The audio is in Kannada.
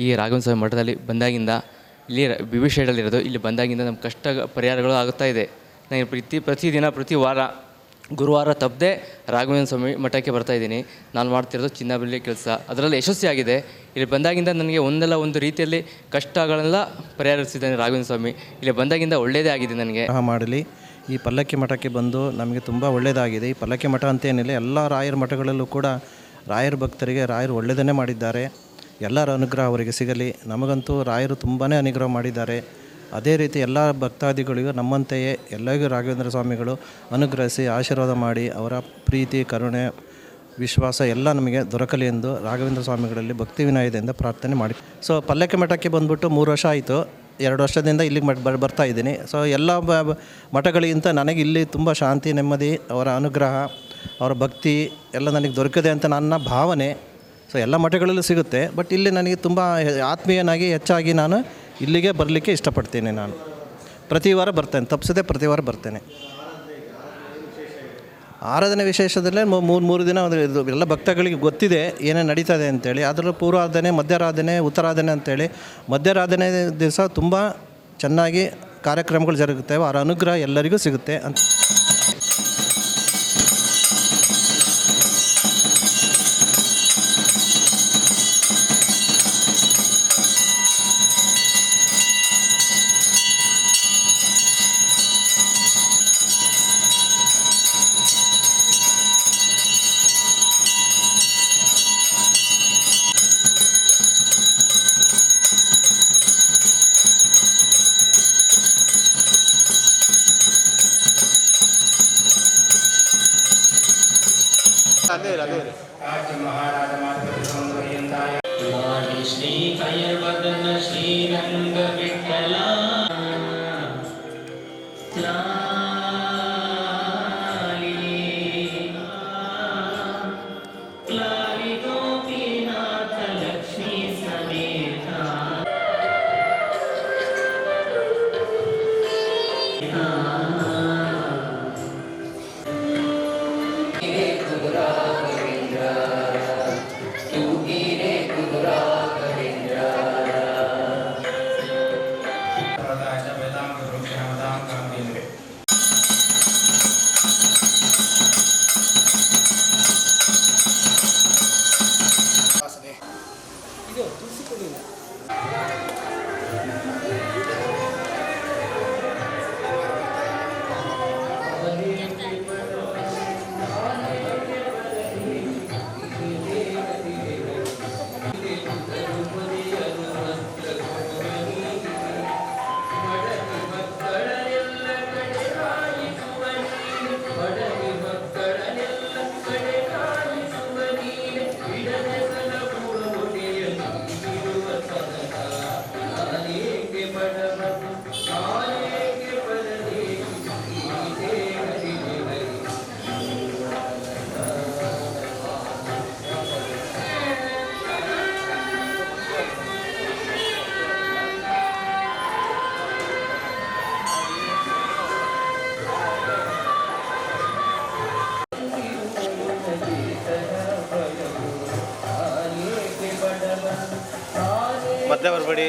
ಈ ರಾಘವೇಂದ್ರ ಸ್ವಾಮಿ ಮಠದಲ್ಲಿ ಬಂದಾಗಿಂದ ಇಲ್ಲಿ BB ಶೇಡಲ್ಲಿರೋದು. ಇಲ್ಲಿ ಬಂದಾಗಿಂದ ನಮ್ಮ ಕಷ್ಟ ಪರಿಹಾರಗಳು ಆಗುತ್ತಾ ಇದೆ. ನಾನು ಪ್ರತಿದಿನ ಪ್ರತಿ ವಾರ ಗುರುವಾರ ತಪ್ಪದೆ ರಾಘವೇಂದ್ರ ಸ್ವಾಮಿ ಮಠಕ್ಕೆ ಬರ್ತಾಯಿದ್ದೀನಿ. ನಾನು ಮಾಡ್ತಿರೋದು ಚಿನ್ನ ಬೆಳ್ಳಿ ಕೆಲಸ, ಅದರಲ್ಲಿ ಯಶಸ್ವಿಯಾಗಿದೆ. ಇಲ್ಲಿ ಬಂದಾಗಿಂದ ನನಗೆ ಒಂದಲ್ಲ ಒಂದು ರೀತಿಯಲ್ಲಿ ಕಷ್ಟಗಳೆಲ್ಲ ಪರಿಹರಿಸಿದ್ದಾನೆ ರಾಘವೇಂದ್ರ ಸ್ವಾಮಿ. ಇಲ್ಲಿ ಬಂದಾಗಿಂದ ಒಳ್ಳೆಯದೇ ಆಗಿದೆ ನನಗೆ. ಮಾಡಲಿ ಈ ಪಲ್ಲಕ್ಕಿ ಮಠಕ್ಕೆ ಬಂದು ನಮಗೆ ತುಂಬ ಒಳ್ಳೆಯದಾಗಿದೆ. ಈ ಪಲ್ಲಕ್ಕಿ ಮಠ ಅಂತೇನಿಲ್ಲ, ಎಲ್ಲ ರಾಯರ ಮಠಗಳಲ್ಲೂ ಕೂಡ ರಾಯರ ಭಕ್ತರಿಗೆ ರಾಯರು ಒಳ್ಳೆಯದನ್ನೇ ಮಾಡಿದ್ದಾರೆ. ಎಲ್ಲರ ಅನುಗ್ರಹ ಅವರಿಗೆ ಸಿಗಲಿ. ನಮಗಂತೂ ರಾಯರು ತುಂಬಾ ಅನುಗ್ರಹ ಮಾಡಿದ್ದಾರೆ. ಅದೇ ರೀತಿ ಎಲ್ಲ ಭಕ್ತಾದಿಗಳಿಗೂ ನಮ್ಮಂತೆಯೇ ಎಲ್ಲರಿಗೂ ರಾಘವೇಂದ್ರ ಸ್ವಾಮಿಗಳು ಅನುಗ್ರಹಿಸಿ ಆಶೀರ್ವಾದ ಮಾಡಿ ಅವರ ಪ್ರೀತಿ ಕರುಣೆ ವಿಶ್ವಾಸ ಎಲ್ಲ ನಮಗೆ ದೊರಕಲಿ ಎಂದು ರಾಘವೇಂದ್ರ ಸ್ವಾಮಿಗಳಲ್ಲಿ ಭಕ್ತಿ ವಿನಯದಿಂದ ಪ್ರಾರ್ಥನೆ ಮಾಡಿ. ಸೊ ಪಲ್ಲಕ್ಕಿ ಮಠಕ್ಕೆ ಬಂದ್ಬಿಟ್ಟು 3 ವರ್ಷ ಆಯಿತು. 2 ವರ್ಷದಿಂದ ಇಲ್ಲಿಗೆ ಬರ್ತಾ ಇದ್ದೀನಿ. ಸೊ ಎಲ್ಲ ಮಠಗಳಿಗಿಂತ ನನಗೆ ಇಲ್ಲಿ ತುಂಬ ಶಾಂತಿ ನೆಮ್ಮದಿ ಅವರ ಅನುಗ್ರಹ ಅವರ ಭಕ್ತಿ ಎಲ್ಲ ನನಗೆ ದೊರಕಿದೆ ಅಂತ ನನ್ನ ಭಾವನೆ. ಸೊ ಎಲ್ಲ ಮಠಗಳಲ್ಲೂ ಸಿಗುತ್ತೆ, ಬಟ್ ಇಲ್ಲಿ ನನಗೆ ತುಂಬ ಆತ್ಮೀಯನಾಗಿ ಹೆಚ್ಚಾಗಿ ನಾನು ಇಲ್ಲಿಗೆ ಬರಲಿಕ್ಕೆ ಇಷ್ಟಪಡ್ತೀನಿ. ನಾನು ಪ್ರತಿ ವಾರ ಬರ್ತೇನೆ, ತಪ್ಪಿಸದೆ ಪ್ರತಿ ವಾರ ಬರ್ತೇನೆ. ಆರಾಧನೆ ವಿಶೇಷದಲ್ಲೇ 3 ದಿನ ಇದು ಎಲ್ಲ ಭಕ್ತಗಳಿಗೆ ಗೊತ್ತಿದೆ ಏನೇನು ನಡೀತದೆ ಅಂತೇಳಿ. ಅದರಲ್ಲೂ ಪೂರ್ವಾರಾಧನೆ, ಮಧ್ಯಾರಾಧನೆ, ಉತ್ತರಾಧನೆ ಅಂತೇಳಿ ಮಧ್ಯಾರಾಧನೆ ದಿವಸ ತುಂಬ ಚೆನ್ನಾಗಿ ಕಾರ್ಯಕ್ರಮಗಳು ಜರುಗುತ್ತವೆ. ಅವರ ಅನುಗ್ರಹ ಎಲ್ಲರಿಗೂ ಸಿಗುತ್ತೆ ಅಂತ. श्री कयवदन श्रीरंग विठला क्लारी गोपीनाथ लक्ष्मी समेता ಮಧ್ಯ ಬರಬೇಡಿ.